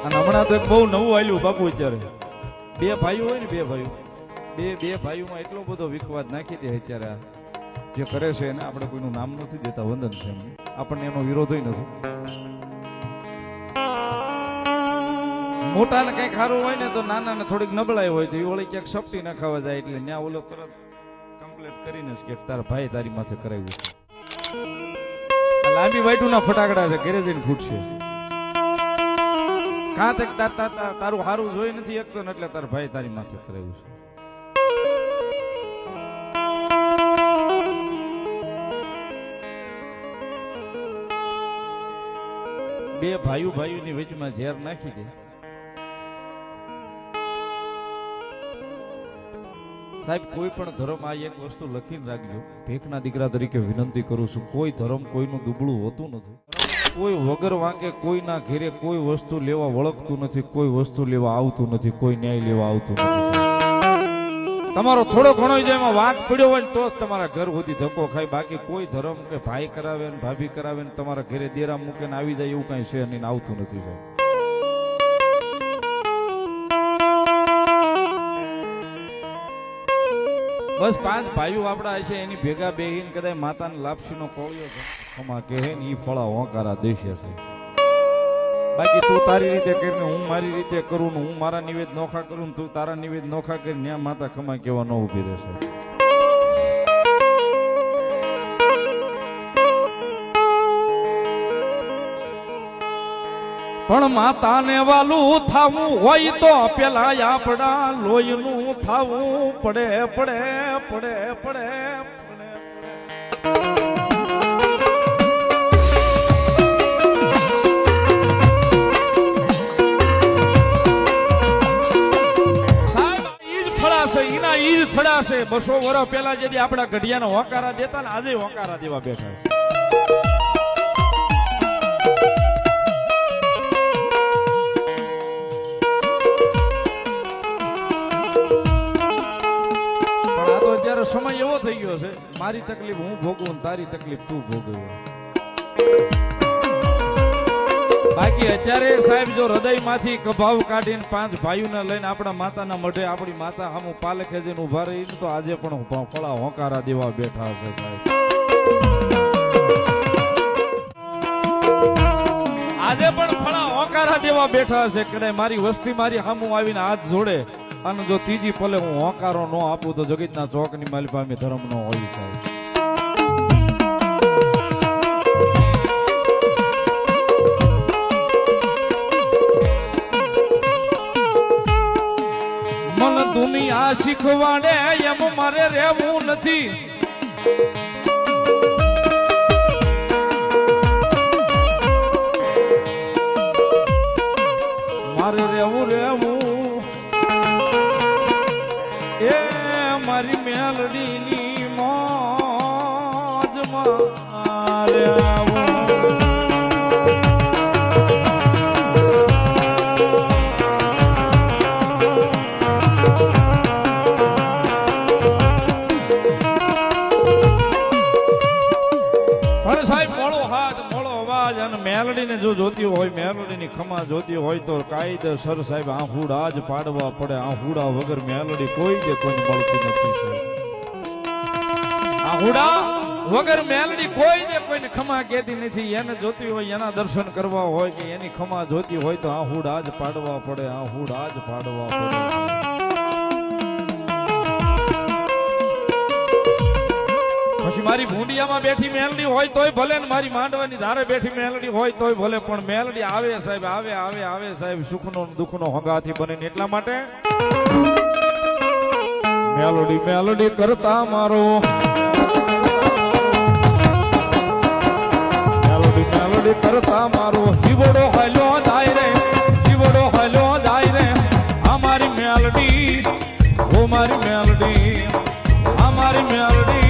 અને હમણાં તો એક બહુ નવું આલ્યું બાપુ. અત્યારે બે ભાઈઓ હોય ને, બે ભાઈઓમાં એટલો બધો વિખવાદ નાખી દે અત્યારે. આ જે કરે છે એને આપણે કોઈનું નામ નથી દેતા, વંદન છે એમને, આપણને એનો વિરોધ નથી. મોટા ને કઈ ખારું હોય ને તો નાના ને થોડીક નબળાઈ હોય તો એ ઓળી ક્યાંક સપટી ના ખાવા જાય એટલે ત્યાં ઓલો તરત કમ્પ્લેટ કરીને કે તારા ભાઈ તારી માથે કરાવ્યું છે. લાંબી વાઈટું ના ફટાકડા છે, ઘરે જઈને ફૂટશે. કાં તક તારું હારું જોઈ નથી એકતો ને એટલે તારા ભાઈ તારી માથે કરાવ્યું છે. બે ભાઈઓની વચમાં ઝેર નાખી દે. સાહેબ કોઈ પણ ધર્મ આ એક વસ્તુ લખીને રાખજો, ભેખના દીકરા તરીકે વિનંતી કરું છું, કોઈ ધર્મ કોઈનું દુબળું હોતું નથી. કોઈ વગર વાંકે કોઈના ઘેરે કોઈ વસ્તુ લેવા વળગતું નથી, કોઈ વસ્તુ લેવા આવતું નથી, કોઈ ન્યાય લેવા આવતું નથી. તમારો થોડો ઘણો જો એમાં વાંક પડ્યો હોય ને તો જ તમારા ઘર સુધી ધક્કો ખાય. બાકી કોઈ ધર્મ કે ભાઈ કરાવે ને ભાભી કરાવે ને તમારા ઘરે દેરા મૂકે ને આવી જાય એવું કઈ છે નહીં, આવતું નથી સાહેબ. બસ 5 ભાઈઓ આપડા હશે એની ભેગા બેહીને કદાચ માતાને લાપસીનો કોળિયો ખમા કહે ને ઈ ફળા હોંકારા દેશે છે. બાકી તું તારી રીતે કરીને હું મારી રીતે કરું ને હું મારા નિવેદ નોખા કરું ને તું તારા નિવેદ નોખા કરીને ન્યા માતા ખમા કેવા ન ઉભી રહેશે. પણ માતાને વાલું થાવું હોય તો પેલા આપડા લોહીનું થાવું પડે. એના ઈજ ફળાશે. 200 વર્ષ પહેલા જેથી આપડા ઘડિયાનો હોકારા દેતા ને આજે હોકારા દેવા બેઠા છે. સમય એવો થઈ ગયો છે, મારી તકલીફ હું ભોગવું, તારી તકલીફ તું ભોગવ. બાકી અત્યારે સાહેબ જો હૃદયમાંથી કભાવ કાઢીને 5 ભાઈઓને લઈને આપણા માતાના મઢે આપણી માતા સામુ પાલખે જઈને ઉભા રહીને તો આજે પણ ફળા હોંકારા દેવા બેઠા છે સાહેબ. આજે પણ ફળા હોંકારા દેવા બેઠા છે. કદાચ મારી વસ્તી મારી સામુ આવીને હાથ જોડે અને જો ત્રીજી પલે હું હોંકારો ન આપું તો જગતના ચોકની મારી પાસે ધર્મ ન હોય સાહેબ. મન દુનિયા શીખવાડે એમ મારે રહેવું નથી. મારે રહેવું એ મારી મેલડીની મોજમાં આવું. પણ સાહેબ મોળો હાથ મોળો અવાજ અને મેલડીને જો જોતી હોય, મેલડીની ખમા જોતી હોય તો કાયદેસર સાહેબ આહુડા જ પાડવા પડે. આહુડા વગર મેલડી કોઈ દે કોઈને મળતી નથી. આહુડા વગર મેલડી કોઈ દે કોઈને ખમા કેતી નથી. એને જોતી હોય, એના દર્શન કરવા હોય કે એની ખમા જોતી હોય તો આહુડા જ પાડવા પડે. આહુડા જ પાડવા પડે. પછી મારી ભૂંડિયામાં બેઠી મેલડી હોય તોય ભલે ને મારી માંડવાની ધારે બેઠી મેલડી હોય તોય ભલે, પણ મેલડી આવે સાહેબ, આવે સાહેબ, સુખનો દુઃખનો હંગાથી બને. એટલા માટે મેલડી કરતા મારો મેલડી કરતા મારો જીવડો હાલ્યો જાય રે અમારી મેલડી, ઓ મારી મેલડી, અમારી મેલડી.